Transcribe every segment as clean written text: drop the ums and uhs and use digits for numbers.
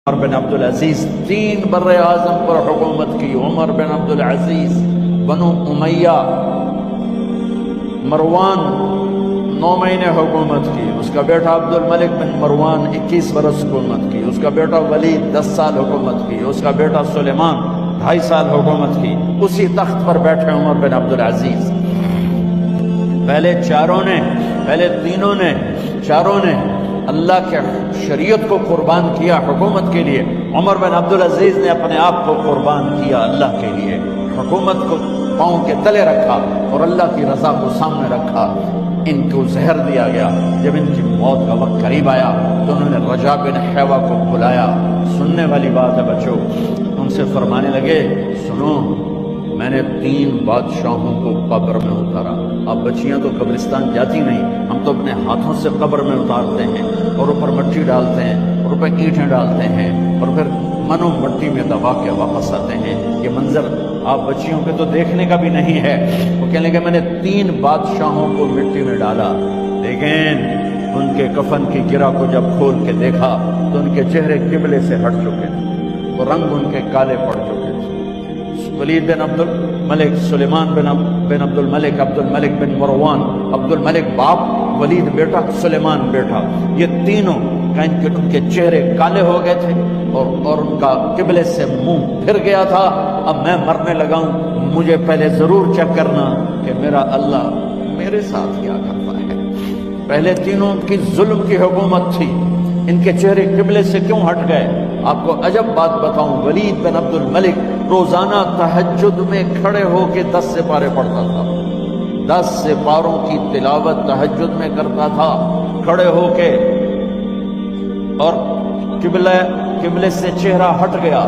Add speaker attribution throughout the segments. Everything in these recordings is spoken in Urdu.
Speaker 1: عمر بن عبدالعزیز 3 بر اعظم پر حکومت کی. عمر بن عبدالعزیز، بنو امیہ، مروان 9 مہینے حکومت کی. اس کا بیٹا عبد الملک بن مروان 21 برس حکومت کی. اس کا بیٹا ولید 10 سال حکومت کی. اس کا بیٹا سلیمان 2.5 سال حکومت کی. اسی تخت پر بیٹھے عمر بن عبدالعزیز. پہلے تینوں نے چاروں نے اللہ کے شریعت کو قربان کیا حکومت کے لیے. عمر بن عبدالعزیز نے اپنے آپ کو قربان کیا اللہ کے لیے. حکومت کو پاؤں کے تلے رکھا اور اللہ کی رضا کو سامنے رکھا. ان کو زہر دیا گیا. جب ان کی موت کا وقت قریب آیا تو انہوں نے رجا بن حیوہ کو بلایا. سننے والی بات ہے بچوں. ان سے فرمانے لگے، سنو، میں نے 3 بادشاہوں کو قبر میں اتارا. اب بچیاں تو قبرستان جاتی نہیں، ہم تو اپنے ہاتھوں سے قبر میں اتارتے ہیں اور اوپر مٹی ڈالتے ہیں اور اوپر اینٹیں ڈالتے ہیں اور پھر منو مٹی میں دبا کے واپس آتے ہیں. یہ منظر آپ بچیوں کے تو دیکھنے کا بھی نہیں ہے. وہ کہنے لگے میں نے 3 بادشاہوں کو مٹی میں ڈالا، لیکن ان کے کفن کی گرہ کو جب کھول کے دیکھا تو ان کے چہرے قبلے سے ہٹ چکے تھے، تو رنگ ان کے کالے پڑ چکے تھے. ولید بن عبد الملک، سلیمان بن عبد الملک بن مروان، عبد الملک باپ، ولید بیٹا، سلیمان بیٹا، یہ تینوں ان کے چہرے کالے ہو گئے تھے اور ان کا قبلے سے منہ پھر گیا تھا. اب میں مرنے لگا ہوں، مجھے پہلے ضرور چیک کرنا کہ میرا اللہ میرے ساتھ کیا کرتا ہے. پہلے تینوں کی ظلم کی حکومت تھی، ان کے چہرے قبلے سے کیوں ہٹ گئے؟ آپ کو عجب بات بتاؤں، ولید بن عبد الملک روزانہ تہجد میں کھڑے ہو کے 10 سپارے پڑھتا تھا. 10 سپاروں کی تلاوت تہجد میں کرتا تھا کھڑے ہو کے، اور قبلے سے چہرہ ہٹ گیا.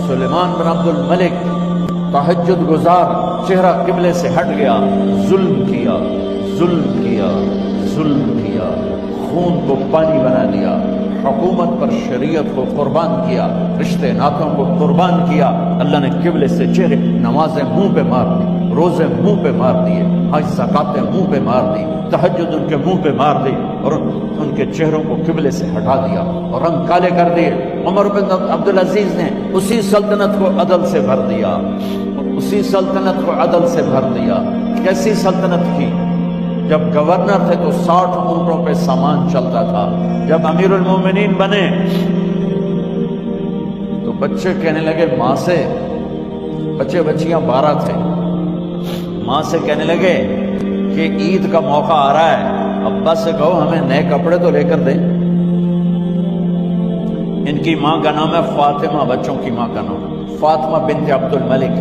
Speaker 1: سلیمان بن عبد الملک تہجد گزار، چہرہ قبلے سے ہٹ گیا. ظلم کیا، خون کو پانی بنا دیا، حکومت پر شریعت کو قربان کیا، رشتے ناتوں کو قربان کیا. اللہ نے قبلے سے چہرے، نمازیں منہ پہ مار دی، روزے منہ پہ مار دیے، حج زکاتیں منہ پہ مار دی، تہجد ان کے منہ پہ مار دی اور ان کے چہروں کو قبلے سے ہٹا دیا اور رنگ کالے کر دیے. عمر بن عبدالعزیز نے اسی سلطنت کو عدل سے بھر دیا. کیسی سلطنت تھی؟ جب گورنر تھے تو 60 اونٹوں پہ سامان چلتا تھا. جب امیر المومنین بنے تو بچے کہنے لگے ماں سے، بچیاں 12 تھے، ماں سے کہنے لگے کہ عید کا موقع آ رہا ہے، ابا سے کہو ہمیں نئے کپڑے تو لے کر دیں. ان کی ماں کا نام ہے فاطمہ، بچوں کی ماں کا نام فاطمہ بنت عبد الملک.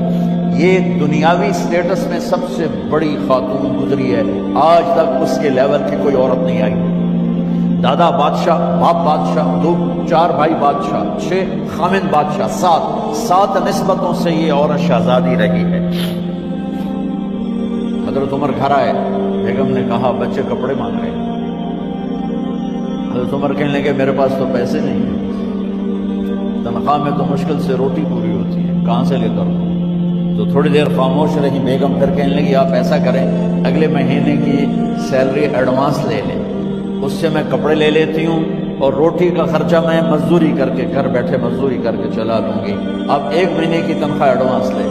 Speaker 1: یہ دنیاوی سٹیٹس میں سب سے بڑی خاتون گزری ہے. آج تک اس کے لیول کی کوئی عورت نہیں آئی. دادا بادشاہ، باپ بادشاہ، 4 بھائی بادشاہ، 6 خامن بادشاہ، 7 نسبتوں سے یہ عورت شہزادی رہی ہے. حضرت عمر گھر آئے، بیگم نے کہا بچے کپڑے مانگ رہے ہیں. حضرت عمر کہنے لگے میرے پاس تو پیسے نہیں ہیں، تنخواہ میں تو مشکل سے روٹی پوری ہوتی ہے، کہاں سے لے کر دوں؟ تو تھوڑی دیر خاموش رہی بیگم، پھر کہنے لگی آپ ایسا کریں، اگلے مہینے کی سیلری ایڈوانس لے لیں، اس سے میں کپڑے لے لیتی ہوں اور روٹی کا خرچہ میں مزدوری کر کے، گھر بیٹھے مزدوری کر کے چلا لوں گی، آپ 1 مہینے کی تنخواہ ایڈوانس لیں.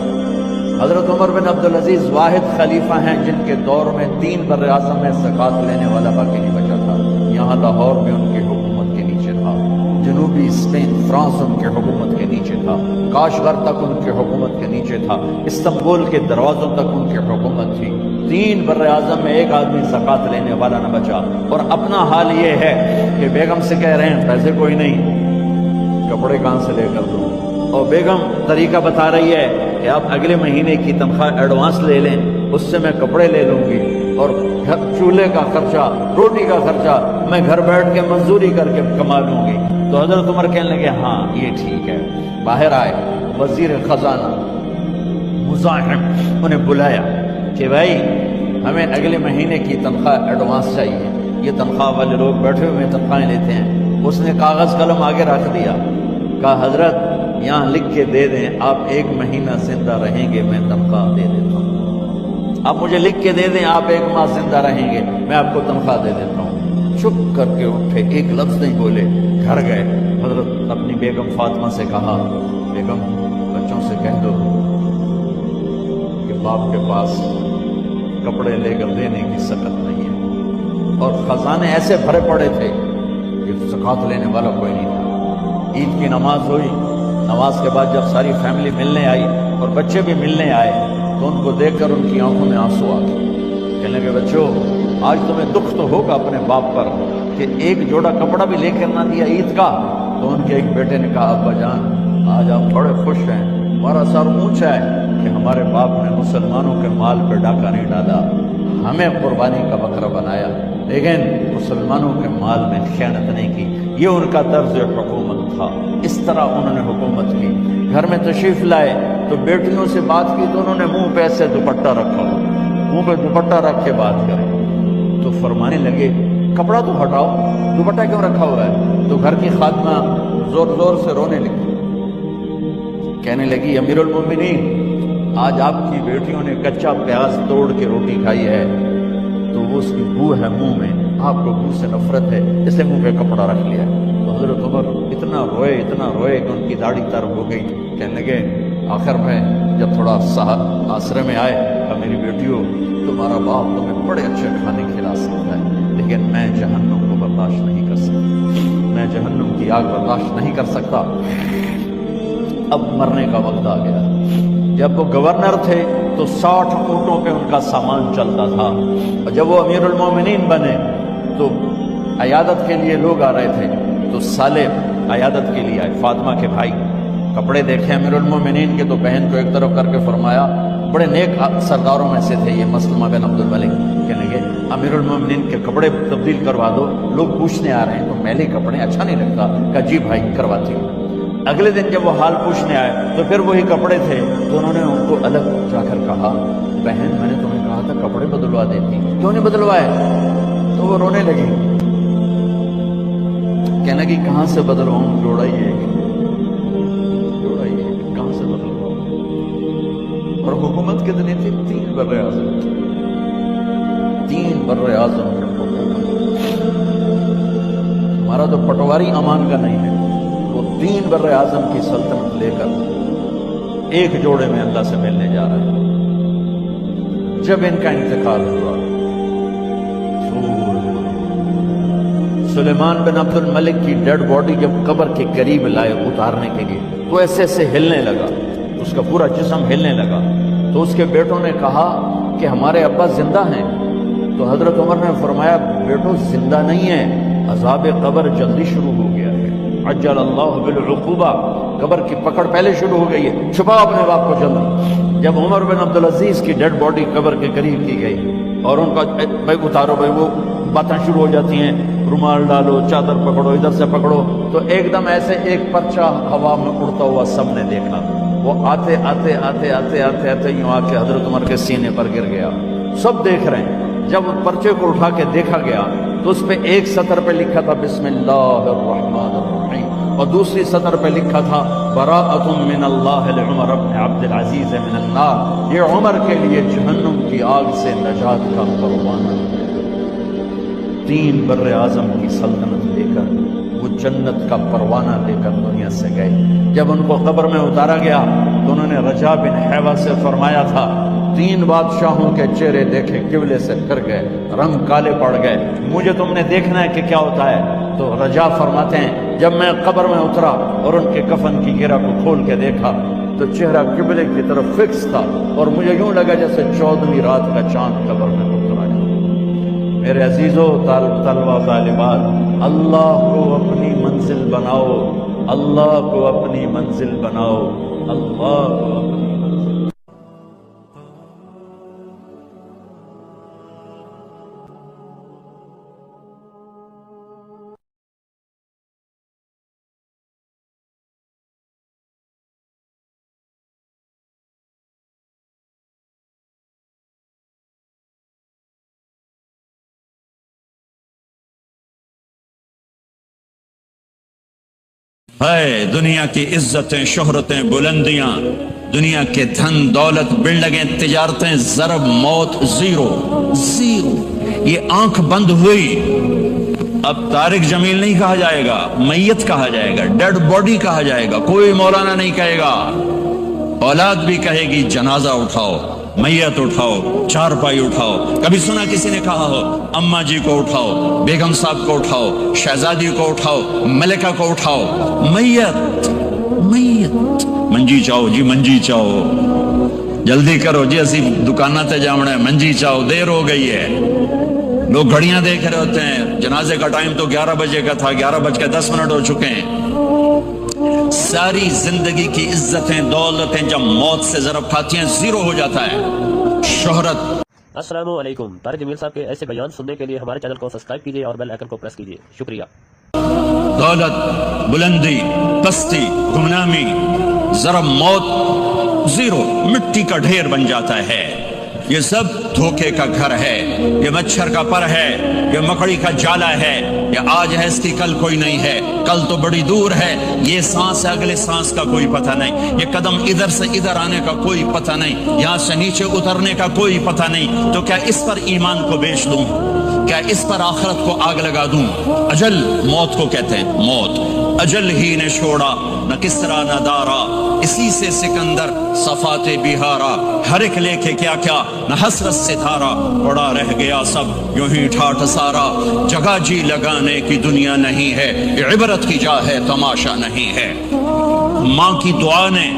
Speaker 1: حضرت عمر بن عبدالعزیز واحد خلیفہ ہیں جن کے دور میں 3 بر اعظم میں زکوٰۃ لینے والا باقی نہیں بچا تھا. یہاں لاہور میں ان کی حکومت کے نیچے تھا، جنوبی اسپین فرانس ان کے حکومت کے نیچے تھا، کاشغر تک ان کے حکومت کے نیچے تھا، استنبول کے دروازوں تک ان کی حکومت تھی. 3 بر اعظم میں 1 آدمی زکوٰۃ لینے والا نہ بچا. اور اپنا حال یہ ہے کہ بیگم سے کہہ رہے ہیں پیسے کوئی نہیں، کپڑے کہاں سے لے کر دوں؟ اور بیگم طریقہ بتا رہی ہے کہ آپ اگلے مہینے کی تنخواہ ایڈوانس لے لیں، اس سے میں کپڑے لے لوں گی اور چولہے کا خرچہ، روٹی کا خرچہ میں گھر بیٹھ کے مزدوری کر کے کما لوں گی. تو حضرت عمر کہنے لگے ہاں یہ ٹھیک ہے. باہر آئے وزیر خزانہ مزاحم، انہیں بلایا کہ بھائی ہمیں اگلے مہینے کی تنخواہ ایڈوانس چاہیے. یہ تنخواہ والے لوگ بیٹھے ہوئے تنخواہیں لیتے ہیں. اس نے کاغذ قلم آگے رکھ دیا، کہا حضرت یہاں لکھ کے دے دیں، آپ 1 مہینہ زندہ رہیں گے میں تنخواہ دے دیتا ہوں. آپ مجھے لکھ کے دے دیں آپ 1 ماہ زندہ رہیں گے میں آپ کو تنخواہ دے دیتا ہوں. چپ کر کے اٹھے، ایک لفظ نہیں بولے، گھر گئے. حضرت اپنی بیگم فاطمہ سے کہا، بیگم بچوں سے کہہ دو کہ باپ کے پاس کپڑے لے کر دینے کی سکت نہیں ہے، اور خزانے ایسے بھرے پڑے تھے کہ زکوٰۃ لینے والا کوئی نہیں تھا۔ عید کی نماز ہوئی، نماز کے بعد جب ساری فیملی ملنے آئی اور بچے بھی ملنے آئے تو ان کو دیکھ کر ان کی آنکھوں میں آنسو آ گئے۔ کہنے لگے بچوں، آج تمہیں دکھ تو ہوگا اپنے باپ پر کہ ایک جوڑا کپڑا بھی لے کر نہ دیا عید کا۔ تو ان کے ایک بیٹے نے کہا، ابا جان آج آپ بڑے خوش ہیں، ہمارا سر اونچا ہے کہ ہمارے باپ نے مسلمانوں کے مال پہ ڈاکہ نہیں ڈالا، ہمیں قربانی کا بکرا بنایا، لیکن مسلمانوں کے مال میں خیانت نہیں کی۔ یہ ان کا طرز حکومت تھا، اس طرح انہوں نے حکومت کی۔ گھر میں تشریف لائے تو بیٹیوں سے بات کی تو انہوں نے منہ پہ ایسے دوپٹہ رکھا ہو، منہ پہ دوپٹہ رکھ کے بات کرے تو فرمانے لگے کپڑا تو ہٹاؤ، دوپٹہ کیوں رکھا ہوا ہے؟ تو گھر کی خادمہ زور زور سے رونے لگی، کہنے لگی امیر المومنین آج آپ کی بیٹیوں نے کچا پیاز توڑ کے روٹی کھائی ہے تو وہ اس کی بو ہے منہ میں، آپ کو بو سے نفرت ہے اس لیے منہ پہ کپڑا رکھ لیا۔ تو حضرت عمر اتنا روئے کہ ان کی داڑھی تر ہو گئی۔ کہنے لگے آخر میں جب تھوڑا آسرے میں آئے کہ میری بیٹیوں تمہارا باپ تمہیں بڑے اچھے کھانے کھلا سکتا ہے لیکن میں جہنم کو برداشت نہیں کر سکتا، میں جہنم کی آگ برداشت نہیں کر سکتا۔ اب مرنے کا وقت آ گیا۔ جب وہ گورنر تھے تو 60 اونٹوں پہ ان کا سامان چلتا تھا، اور جب وہ امیر المومنین بنے تو عیادت کے لیے لوگ آ رہے تھے تو سالے عیادت کے لیے آئے، فاطمہ کے بھائی کپڑے دیکھے امیر المومنین کے تو بہن کو ایک طرف کر کے فرمایا، بڑے نیک سرداروں میں سے تھے یہ مسلمہ بن عبد الملک، کہنے لگے امیر المومنین کے کپڑے تبدیل کروا دو، لوگ پوچھنے آ رہے ہیں تو میلے کپڑے اچھا نہیں لگتا۔ کہا جی بھائی کرواتی ہوں۔ اگلے دن جب وہ حال پوچھنے آئے تو پھر وہی کپڑے تھے تو انہوں نے ان کو الگ جا کر کہا، بہن میں نے تمہیں کہا تھا کپڑے بدلوا دیتی، کیوں نہیں بدلوائے؟ تو وہ رونے لگی، کہنے لگی کہاں سے بدلواؤں، جوڑا ہی ہے کہاں سے بدلواؤں؟ اور حکومت کتنی تھی؟ 3 بر اعظم، 3 بر اعظم کی حکومت۔ ہمارا تو پٹواری امان کا نہیں ہے، وہ 3 بر اعظم کی سلطنت لے کر ایک جوڑے میں اللہ سے ملنے جا رہا ہے۔ جب ان کا انتقال ہوا، سلیمان بن عبد الملک کی ڈیڈ باڈی جب قبر کے قریب لائے اتارنے کے لیے تو ایسے ایسے ہلنے لگا، اس کا پورا جسم ہلنے لگا۔ تو اس کے بیٹوں نے کہا کہ ہمارے ابا زندہ ہیں، تو حضرت عمر نے فرمایا بیٹو زندہ نہیں ہے، عذاب قبر جلدی شروع ہو گیا ہے، عجل اللہ بالعقوبہ، قبر کی پکڑ پہلے شروع ہو گئی ہے، چھپاؤ اپنے باپ کو جلدی۔ جب عمر بن عبدالعزیز کی ڈیڈ باڈی قبر کے قریب کی گئی اور ان کا بھائی اتارو، بھائی وہ باتیں شروع ہو جاتی ہیں، رومال ڈالو، چادر پکڑو، ادھر سے پکڑو، تو ایک دم ایسے ایک پرچہ ہوا میں اڑتا ہوا سب نے دیکھا، وہ آتے آتے آتے آتے آتے آتے یوں آ کے حضرت عمر کے سینے پر گر گیا۔ سب دیکھ رہے ہیں۔ جب پرچے کو اٹھا کے دیکھا گیا تو اس پہ ایک سطر پہ لکھا تھا بسم اللہ الرحمن الرحیم، اور دوسری سطر پہ لکھا تھا براءۃ من اللہ لعمر بن عبد العزیز من النار، یہ عمر کے لیے جہنم کی آگ سے نجات کا پروانہ۔ 3 بر اعظم کی سلطنت لے کر وہ جنت کا پروانہ لے کر دنیا سے گئے۔ جب ان کو قبر میں اتارا گیا تو انہوں نے رجا بن حیوہ سے فرمایا تھا 3 بادشاہوں کے چہرے دیکھے قبلے سے پھر گئے، رنگ کالے پڑ گئے، مجھے تم نے دیکھنا ہے کہ کیا ہوتا ہے؟ تو رجا فرماتے ہیں جب میں قبر میں اترا اور ان کے کفن کی گرہ کو کھول کے دیکھا تو چہرہ قبلے کی طرف فکس تھا، اور مجھے یوں لگا جیسے 14ویں رات کا چاند قبر میں اترا ہے۔ میرے عزیزو، طلبہ طالبات، اللہ کو اپنی منزل بناؤ، اللہ کو اپنی منزل بناؤ، اللہ کو اپنی منزل۔
Speaker 2: ہے دنیا کی عزتیں، شہرتیں، بلندیاں، دنیا کے دھن دولت، بلڈنگیں، تجارتیں، ضرب موت، زیرو۔ یہ آنکھ بند ہوئی اب طارق جمیل نہیں کہا جائے گا، میت کہا جائے گا، ڈیڈ باڈی کہا جائے گا، کوئی مولانا نہیں کہے گا۔ اولاد بھی کہے گی جنازہ اٹھاؤ، میت اٹھاؤ، چارپائی اٹھاؤ۔ کبھی سنا کسی نے کہا ہو اماں جی کو اٹھاؤ، بیگم صاحب کو اٹھاؤ، شہزادی کو اٹھاؤ، ملکہ کو اٹھاؤ؟ میت میت منجی چاہو جی، منجی چاہو، جلدی کرو جی، اسی دکانہ تے جاؤنا ہے، منجی چاہو، دیر ہو گئی ہے۔ لوگ گھڑیاں دیکھ رہے ہوتے ہیں، جنازے کا ٹائم تو 11 بجے کا تھا، 11:10 ہو چکے ہیں۔ ساری زندگی کی عزتیں دولتیں جب موت سے ضرب کھاتی ہیں زیرو ہو جاتا ہے۔ شہرت۔
Speaker 3: السلام علیکم۔ طارق جمیل صاحب کے ایسے بیان سننے کے لیے ہمارے چینل کو سبسکرائب کیجیے اور بیل آئیکن کو پریس کیجیے۔ شکریہ۔
Speaker 2: دولت، بلندی، پستی، گمنامی، ضرب موت، زیرو، مٹی کا ڈھیر بن جاتا ہے۔ یہ سب دھوکے کا گھر ہے، یہ مچھر کا پر ہے، یہ مکڑی کا جالا ہے، یہ آج ہے اس کی کل کوئی نہیں ہے، کل تو بڑی دور ہے، یہ سانس ہے اگلے سانس کا کوئی پتہ نہیں، یہ قدم ادھر سے ادھر آنے کا کوئی پتہ نہیں، یہاں سے نیچے اترنے کا کوئی پتہ نہیں۔ تو کیا اس پر ایمان کو بیچ دوں؟ کیا اس پر آخرت کو آگ لگا دوں؟ اجل موت کو کہتے ہیں، موت اجل ہی نے چھوڑا، نہ کسرا نہ دارا، اسی سے سکندر صفات بہارا، ہر ایک لے کے کیا کیا نہ حسرت ستارہ، پڑا رہ گیا سب یوں ہی ٹھاٹھ سارا، جگہ جی لگانے کی دنیا نہیں ہے، یہ عبرت کی جا ہے تماشا نہیں ہے۔ ماں کی دعا نے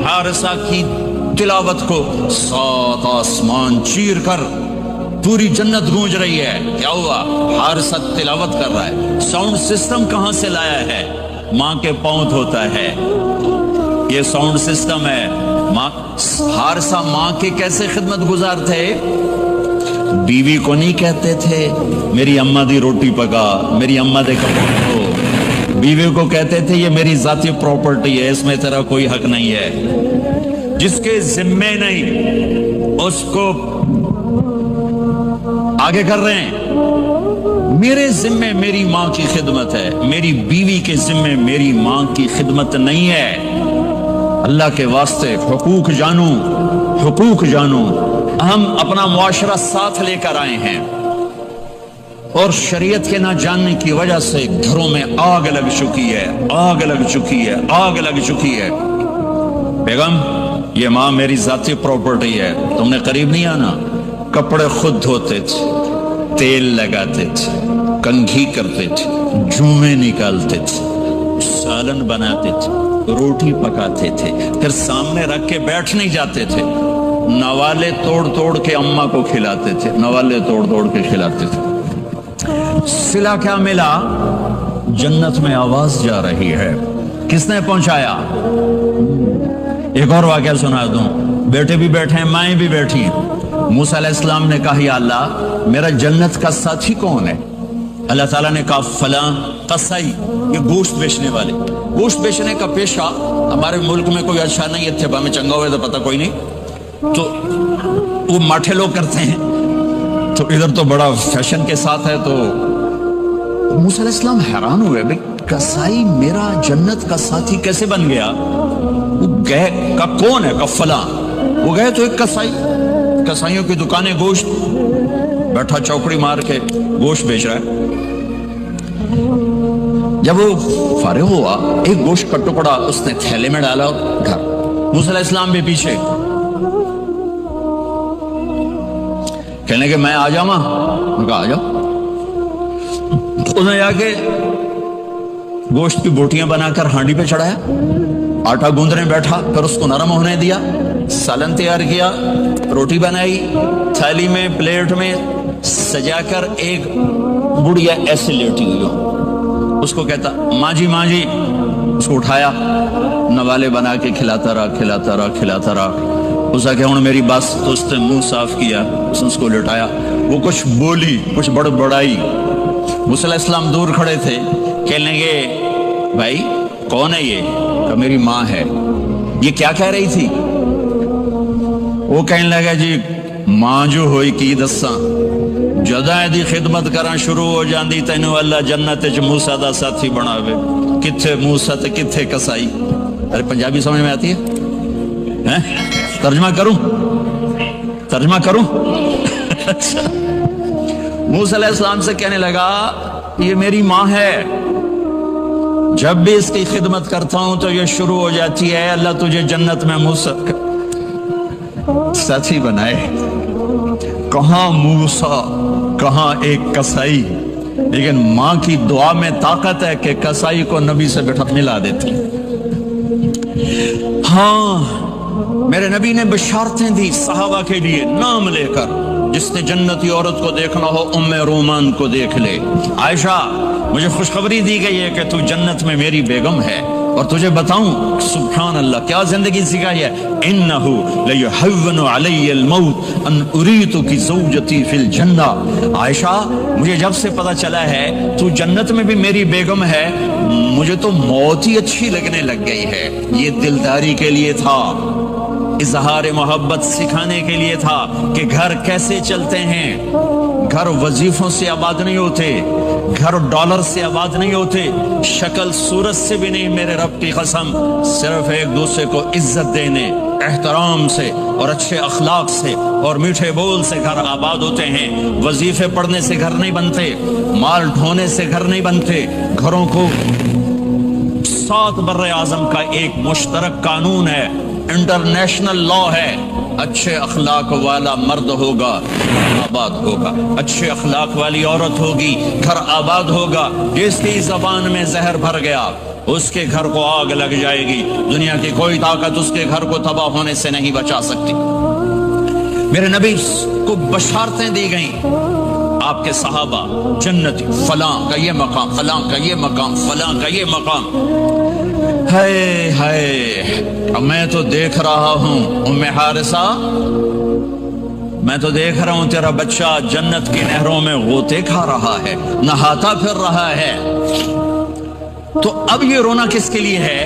Speaker 2: حارثہ کی تلاوت کو 7 آسمان چیر کر پوری جنت گونج رہی ہے۔ کیا ہوا؟ حارثہ تلاوت کر رہا ہے۔ ساؤنڈ سسٹم کہاں سے لایا ہے؟ ماں کے پاؤں دھوتا ہے، یہ ساؤنڈ سسٹم ہے۔ حارثہ ماں کے کیسے خدمت گزار تھے؟ بیوی کو نہیں کہتے تھے میری اماں دی روٹی پکا، میری اماں دے کپڑے دھو، بیوی کو کہتے تھے یہ میری ذاتی پراپرٹی ہے، اس میں تیرا کوئی حق نہیں ہے۔ جس کے ذمے نہیں اس کو آگے کر رہے ہیں۔ میرے ذمے میری ماں کی خدمت ہے، میری بیوی کے ذمے میری ماں کی خدمت نہیں ہے۔ اللہ کے واسطے حقوق جانو، حقوق جانو۔ ہم اپنا معاشرہ ساتھ لے کر آئے ہیں اور شریعت کے نہ جاننے کی وجہ سے گھروں میں آگ لگ چکی ہے، آگ لگ چکی ہے، آگ لگ چکی ہے۔ بیگم یہ ماں میری ذاتی پراپرٹی ہے، تم نے قریب نہیں آنا۔ کپڑے خود دھوتے تھے، تیل لگاتے تھے، کنگھی کرتے تھے، جومیں نکالتے تھے، سالن بناتے تھے، روٹی پکاتے تھے، پھر سامنے رکھ کے بیٹھ نہیں جاتے تھے، نوالے توڑ توڑ کے اماں کو کھلاتے تھے، نوالے توڑ توڑ کے کھلاتے تھے۔ صلہ کیا ملا؟ جنت میں آواز جا رہی ہے۔ کس نے پہنچایا؟ ایک اور واقعہ سنا دوں۔ بیٹے بھی بیٹھے ہیں، مائیں بھی بیٹھی ہیں۔ موسیٰ علیہ السلام نے کہا یا اللہ میرا جنت کا ساتھی کون ہے؟ اللہ تعالیٰ نے کہا فلاں قصائی، یہ گوشت بیچنے والے۔ گوشت بیچنے کا پیشہ ہمارے ملک میں کوئی اچھا نہیں ہے، تھے میں چنگا ہوئے تو پتہ کوئی نہیں، تو وہ ماٹھے لوگ کرتے ہیں، تو ادھر تو بڑا فیشن کے ساتھ ہے۔ تو موسیٰ علیہ السلام حیران ہوئے، بھئی قصائی میرا جنت کا ساتھی کیسے بن گیا؟ وہ گئے کہ کون ہے؟ کہ فلاں۔ وہ گئے تو ایک قصائی، قصائیوں کی دکانیں، گوشت، بیٹھا چوکڑی مار کے گوشت بیچ رہا ہے۔ جب وہ فارغ ہوا ایک گوشت کا ٹکڑا اس نے تھیلے میں ڈالا گھر۔ موسیٰ علیہ السلام بھی پیچھے، کہنے کہ میں آ جاؤں؟ انہوں نے کہا آ جاؤ۔ اس نے جا کے گوشت کی بوٹیاں بنا کر ہانڈی پہ چڑھایا، آٹا گوندنے بیٹھا، پھر اس کو نرم ہونے دیا، سالن تیار کیا، روٹی بنائی، تھالی میں پلیٹ میں سجا کر ایک بڑھیا ایسے لیٹی ہوئی ہو، اس کو کہتا ماں جی ماں جی، اس کو اٹھایا، نوالے بنا کے کھلاتا رہا کھلاتا رہا کھلاتا رہا۔ اس نے کہا ہوں میری بات تو اس نے منہ صاف کیا، اس کو لٹایا، وہ کچھ بولی، کچھ بڑبڑائی۔ موسیٰ علیہ السلام دور کھڑے تھے، کہنے لگے بھائی کون ہے یہ؟ کہ میری ماں ہے۔ یہ کیا کہہ رہی تھی؟ وہ کہنے لگا جی ماں جو ہوئی کی دساں، جدا دی خدمت کرنا شروع ہو جاندی تینوں اللہ جنت وچ موسیٰ دا ساتھی بناوے۔ کتھے موسیٰ تے کتھے قصائی؟ ارے پنجابی سمجھ میں آتی ہے؟ ترجمہ کروں؟ ترجمہ کروں؟ موسیٰ علیہ السلام سے کہنے لگا یہ میری ماں ہے، جب بھی اس کی خدمت کرتا ہوں تو یہ شروع ہو جاتی ہے اللہ تجھے جنت میں ساتھی بنائے۔ کہاں موسیٰ، کہاں ایک کسائی، لیکن ماں کی دعا میں طاقت ہے کہ کسائی کو نبی سے ملا دیتی۔ ہاں میرے نبی نے بشارتیں دی صحابہ کے لیے نام لے کر، جس نے جنتی عورت کو دیکھنا ہو ام رومان کو دیکھ لے۔ عائشہ مجھے خوشخبری دی گئی ہے کہ تو جنت میں میری بیگم ہے، اور تجھے بتاؤں سبحان اللہ کیا زندگی سکھائی ہے، انہو لیحون علی الموت ان اریتک زوجتی فی الجنہ۔ عائشہ مجھے جب سے پتا چلا ہے تو جنت میں بھی میری بیگم ہے، مجھے تو موت ہی اچھی لگنے لگ گئی ہے۔ یہ دلداری کے لیے تھا، اظہار محبت سکھانے کے لیے تھا کہ گھر کیسے چلتے ہیں۔ گھر وظیفوں سے آباد نہیں ہوتے، گھر ڈالر سے آباد نہیں ہوتے، شکل صورت سے بھی نہیں، میرے رب کی قسم، صرف ایک دوسرے کو عزت دینے، احترام سے اور اچھے اخلاق سے اور میٹھے بول سے گھر آباد ہوتے ہیں۔ وظیفے پڑھنے سے گھر نہیں بنتے، مال ڈھونے سے گھر نہیں بنتے۔ گھروں کو 7 بر اعظم کا ایک مشترک قانون ہے، انٹرنیشنل لا ہے، اچھے اخلاق والا مرد ہوگا آباد ہوگا، اچھے اخلاق والی عورت ہوگی گھر آباد ہوگا۔ جس کی زبان میں زہر بھر گیا اس کے گھر کو آگ لگ جائے گی، دنیا کی کوئی طاقت اس کے گھر کو تباہ ہونے سے نہیں بچا سکتی۔ میرے نبی کو بشارتیں دی گئیں، آپ کے صحابہ جنتی، فلاں کا یہ مقام، فلاں کا یہ مقام، فلاں کا یہ مقام۔ ہائے ہائے، میں تو دیکھ رہا ہوں ام حارثہ، میں تو دیکھ رہا ہوں تیرا بچہ جنت کی نہروں میں غوطے کھا رہا ہے، نہاتا پھر رہا ہے۔ تو اب یہ رونا کس کے لیے ہے؟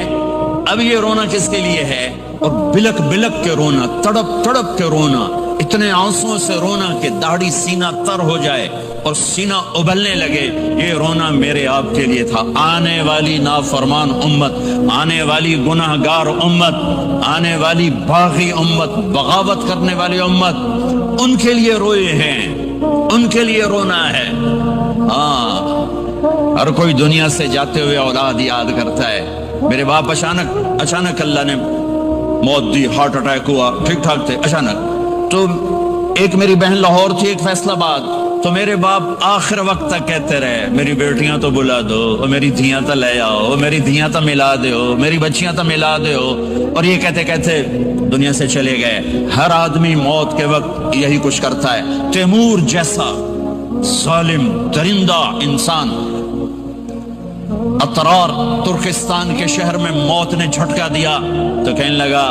Speaker 2: اب یہ رونا کس کے لیے ہے؟ اور بلک بلک کے رونا، تڑپ تڑپ کے رونا، اتنے آنسوں سے رونا کہ داڑھی سینہ تر ہو جائے اور سینہ ابلنے لگے، یہ رونا میرے آپ کے لیے تھا۔ آنے والی نافرمان امت، آنے والی گناہگار امت، آنے والی باغی امت، بغاوت کرنے والی امت، ان کے لیے روئے ہیں، ان کے لیے رونا ہے۔ ہاں ہر کوئی دنیا سے جاتے ہوئے اولاد یاد کرتا ہے۔ میرے باپ اچانک اللہ نے موت دی، ہارٹ اٹیک ہوا، ٹھیک ٹھاک تھے، اچانک۔ تو ایک میری بہن لاہور تھی، ایک فیصل آباد، تو میرے باپ آخر وقت تک کہتے رہے میری بیٹیاں تو بلا دو، اور میری دھیاں تو لے آؤ، میری دھیاں تو ملا دو، میری بچیاں تو ملا دو، اور یہ کہتے کہتے دنیا سے چلے گئے۔ ہر آدمی موت کے وقت یہی کچھ کرتا ہے۔ تیمور جیسا ظالم درندہ انسان اطرار ترکستان کے شہر میں موت نے جھٹکا دیا تو کہنے لگا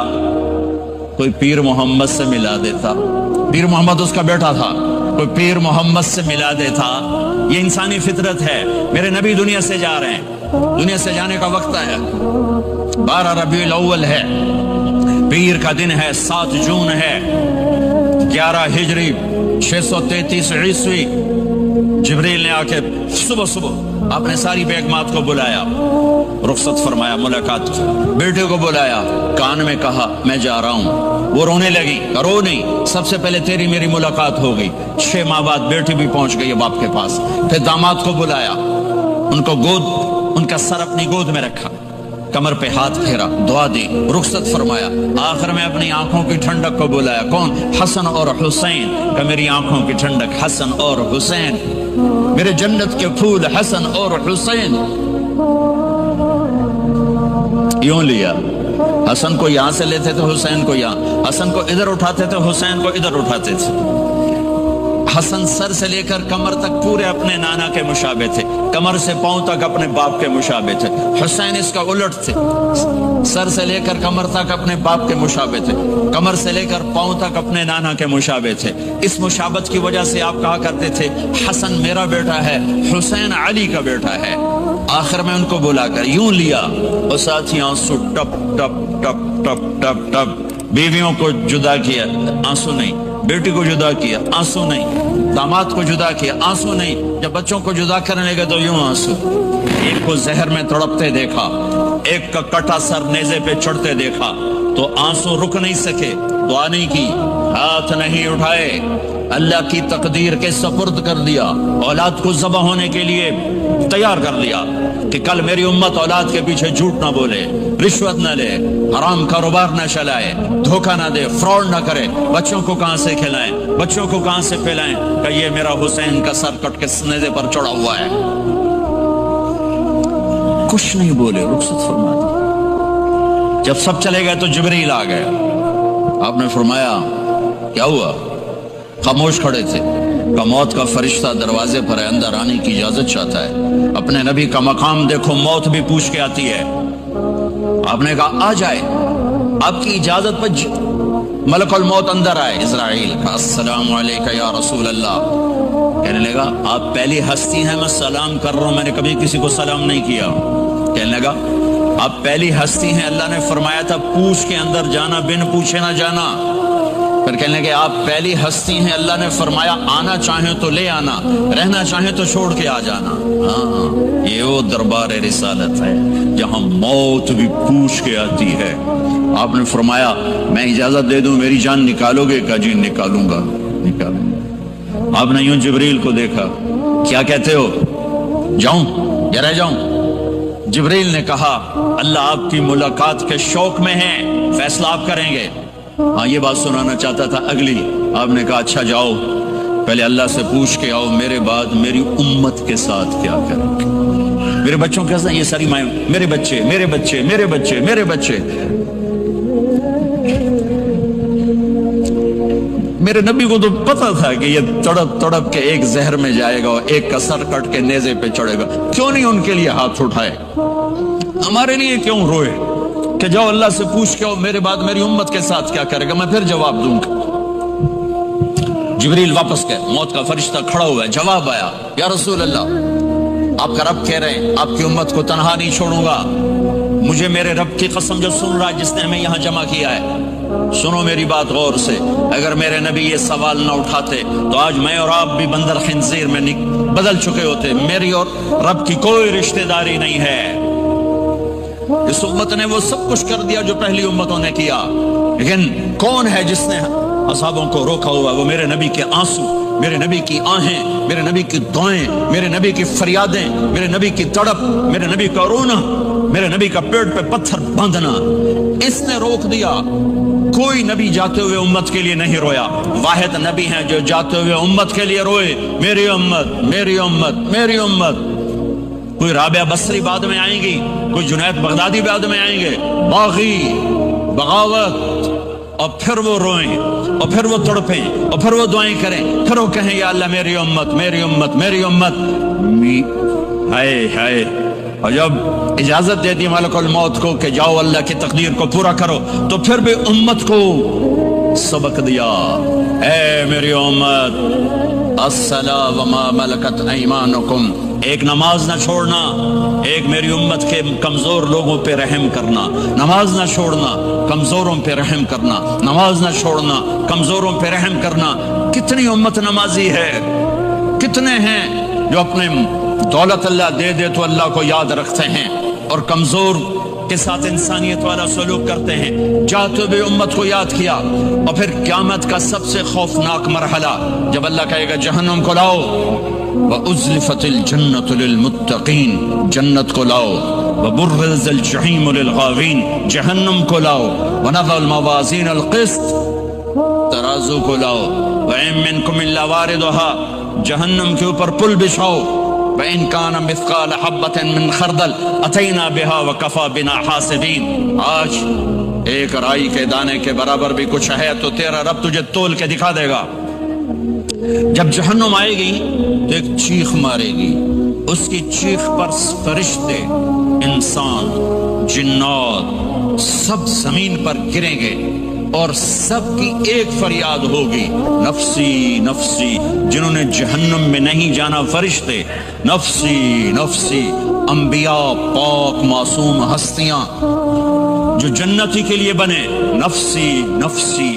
Speaker 2: کوئی پیر محمد سے ملا دیتا، پیر محمد اس کا بیٹا تھا، کوئی پیر محمد سے ملا دیتا۔ یہ انسانی فطرت ہے۔ میرے نبی دنیا سے جا رہے ہیں، دنیا سے جانے کا وقت آیا، 12 ربیع الاول ہے، پیر کا دن ہے، 7 جون ہے، 11 ہجری 633 عیسوی۔ جبریل نے آ کے صبح آپ نے ساری بیگمات کو بلایا، رخصت فرمایا، ملاقات کی، بیٹے کو بلایا، کان میں کہا میں جا رہا ہوں۔ وہ رونے لگی، رو نہیں، سب سے پہلے تیری میری ملاقات ہو گئی۔ 6 ماہ بعد بیٹی بھی پہنچ گئی باپ کے پاس۔ پھر داماد کو بلایا، ان کو ان کا سر اپنی گود میں رکھا، کمر پہ ہاتھ پھیرا، دعا دی، رخصت فرمایا۔ آخر میں اپنی آنکھوں کی ٹھنڈک کو بلایا، کون؟ حسن اور حسین، کہ میری آنکھوں کی ٹھنڈک حسن اور حسین، میرے جنت کے پھول حسن اور حسین۔ یوں لیا، حسن کو یہاں سے لیتے تھے، حسین کو یہاں، حسن کو ادھر اٹھاتے تھے، حسین کو ادھر اٹھاتے تھے۔ حسن سر سے لے کر کمر تک پورے اپنے نانا کے مشابہ تھے، کمر سے پاؤں تک اپنے باپ کے مشابہ تھے۔ حسین اس کا الٹ تھے، سر سے لے کر کمر تک اپنے باپ کے مشابہ تھے، کمر سے لے کر پاؤں تک اپنے نانا کے مشابہ تھے۔ اس مشابہت کی وجہ سے آپ کہا کرتے تھے حسن میرا بیٹا ہے، حسین علی کا بیٹا ہے۔ آخر میں ان کو بلا کر یوں لیا، اور ساتھ ہی آنسو ٹپ ٹپ ٹپ ٹپ ٹپ ٹپ۔ بیویوں کو جدا کیا، آنسو نہیں، بیٹی کو جدا کیا، آنسو نہیں، داماد کو جدا کیا، آنسو نہیں، جب بچوں کو جدا کرنے لگے تو یوں آنسو۔ ایک کو زہر میں تڑپتے دیکھا، ایک کا کٹا سر نیزے پہ چڑھتے دیکھا تو آنسو رک نہیں سکے۔ دعا نہیں کی، ہاتھ نہیں اٹھائے، اللہ کی تقدیر کے سپرد کر دیا، اولاد کو ذبح ہونے کے لیے تیار کر لیا کہ کل میری امت اولاد کے پیچھے جھوٹ نہ بولے، رشوت نہ لے، حرام کاروبار نہ چلائے، دھوکہ نہ دے، فراڈ نہ کرے، بچوں کو کہاں سے کھلائیں، بچوں کو کہاں سے پھیلائیں کہ یہ میرا حسین کا سر کٹ کے سندے پر چڑھا ہوا ہے۔ کچھ نہیں بولے، رخصت فرما دی۔ جب سب چلے گئے تو جبریل آ گئے، آپ نے فرمایا کیا ہوا؟ خاموش کھڑے تھے، کہ موت کا فرشتہ دروازے پر ہے، اندر آنے کی اجازت چاہتا ہے۔ اپنے نبی کا مقام دیکھو، موت بھی پوچھ کے آتی ہے۔ آپ نے کہا آ جائے، آپ کی اجازت پر ملک الموت اندر آئے۔ اسرائیل کا السلام علیکہ یا رسول اللہ، کہنے لگا آپ پہلی ہستی ہیں، میں سلام کر رہا ہوں، میں نے کبھی کسی کو سلام نہیں کیا۔ کہنے لگا آپ پہلی ہستی ہیں، اللہ نے فرمایا تھا پوچھ کے اندر جانا، بن پوچھے نہ جانا۔ پھر کہنے لگے آپ پہلی ہستی ہیں، اللہ نے فرمایا آنا چاہیں تو لے آنا، رہنا چاہیں تو چھوڑ کے آ جانا۔ ہاں، یہ وہ دربار رسالت ہے جہاں موت بھی پوچھ کے آتی ہے۔ آپ نے فرمایا میں اجازت دے دوں میری جان نکالو گے؟ کہ جی نکالوں گا، نکالوں گا۔ آپ نے یوں جبریل کو دیکھا، کیا کہتے ہو، جاؤں یا رہ جاؤں؟ جبریل نے کہا اللہ آپ کی ملاقات کے شوق میں ہیں، فیصلہ آپ کریں گے۔ ہاں یہ بات سنانا چاہتا تھا اگلی۔ آپ نے کہا اچھا جاؤ، پہلے اللہ سے پوچھ کے آؤ میرے بعد میری امت کے ساتھ کیا کریں گے، میرے بچوں کے ساتھ۔ یہ ساری مائیں، میرے بچے میرے بچے میرے بچے میرے بچے۔ میرے نبی کو تو پتا تھا کہ یہ تڑپ تڑپ کے ایک زہر میں جائے گا اور ایک کا سر کٹ کے نیزے پہ چڑھے گا، کیوں نہیں ان کے لیے ہاتھ اٹھائے؟ ہمارے لیے کیوں روئے کہ جاؤ اللہ سے پوچھ کے آؤ میرے بعد میری امت کے ساتھ کیا کرے گا، میں پھر جواب دوں گا۔ جبریل واپس گئے، موت کا فرشتہ کھڑا ہوا ہے، جواب آیا یا رسول اللہ آپ کا رب کہہ رہے ہیں آپ کی امت کو تنہا نہیں چھوڑوں گا۔ مجھے میرے رب کی قسم جو سن رہا ہے جس نے ہمیں یہاں جمع کیا ہے، سنو میری بات غور سے، اگر میرے نبی یہ سوال نہ اٹھاتے تو آج میں اور آپ بھی بندر خنزیر میں بدل چکے ہوتے۔ میری اور رب کی کوئی رشتہ داری نہیں ہے۔ اس امت نے وہ سب کچھ کر دیا جو پہلی امتوں نے کیا، لیکن کون ہے جس نے اصحابوں کو روکا ہوا؟ وہ میرے نبی کے آنسو، میرے نبی کی آہیں، میرے نبی کی دعائیں، میرے نبی کی فریادیں، میرے نبی کی تڑپ، میرے نبی کا رونا، میرے نبی کا پیٹ پہ پتھر باندھنا، اس نے روک دیا۔ کوئی نبی جاتے ہوئے امت کے لیے نہیں رویا، واحد نبی ہیں جو جاتے ہوئے امت کے لیے روئے، میری امت میری امت میری امت۔ کوئی رابعہ بصری بعد میں آئیں گی، کوئی جنید بغدادی بعد میں آئیں گے، باغی، بغاوت، اور پھر وہ روئیں اور پھر وہ تڑپیں اور پھر وہ دعائیں کریں، پھر وہ کہیں یا اللہ میری امت میری امت میری امت۔ ہائے ہائے، اور جب اجازت دے دی ملک الموت کو کہ جاؤ اللہ کی تقدیر کو پورا کرو، تو پھر بھی امت کو سبق دیا، اے میری امت الصلاۃ وما ملکت ایمانکم، ایک نماز نہ چھوڑنا، ایک میری امت کے کمزور لوگوں پہ رحم کرنا، نماز نہ چھوڑنا، کمزوروں پہ رحم کرنا، نماز نہ چھوڑنا، کمزوروں پہ رحم کرنا۔ کتنی امت نمازی ہے، کتنے ہیں جو اپنے دولت اللہ دے دے تو اللہ کو یاد رکھتے ہیں اور کمزور کے ساتھ انسانیت والا سلوک کرتے ہیں۔ جاتے ہوئے امت کو یاد کیا، اور پھر قیامت کا سب سے خوفناک مرحلہ جب اللہ کہے گا جہنم کو لاؤ، وَأُزْلِفَتِ الْجَنَّةُ لِلْمُتَّقِينَ، جنت کو لاؤ، وَبُرِّزَ الْجَحِيمُ لِلْغَاوِينَ، جہنم کو لاؤ، وَنَضَعُ الْمَوَازِينَ الْقِسْطَ، ترازو کو لاؤ، وَإِن مِّنكُمْ إِلَّا وَارِدُهَا، جہنم کے اوپر پل بچھاؤ، وَإِن كَانَ مِثْقَالَ حَبَّةٍ مِّن خَرْدَلٍ أَتَيْنَا بِهَا وَكَفَى بِنَا حَاسِبِينَ۔ آج ایک رائی کے دانے کے برابر بھی کچھ ہے تو تیرا رب تجھے تول کے دکھا دے گا۔ جب جہنم آئے گی تو ایک چیخ مارے گی، اس کی چیخ پر فرشتے، انسان، جنات سب زمین پر گریں گے اور سب کی ایک فریاد ہوگی، نفسی نفسی۔ جنہوں نے جہنم میں نہیں جانا فرشتے، نفسی نفسی۔ انبیاء، پاک معصوم ہستیاں جو جنتی کے لیے بنے، نفسی نفسی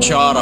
Speaker 2: 4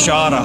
Speaker 2: 4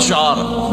Speaker 2: 4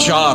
Speaker 2: 4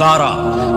Speaker 2: 12।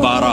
Speaker 2: 12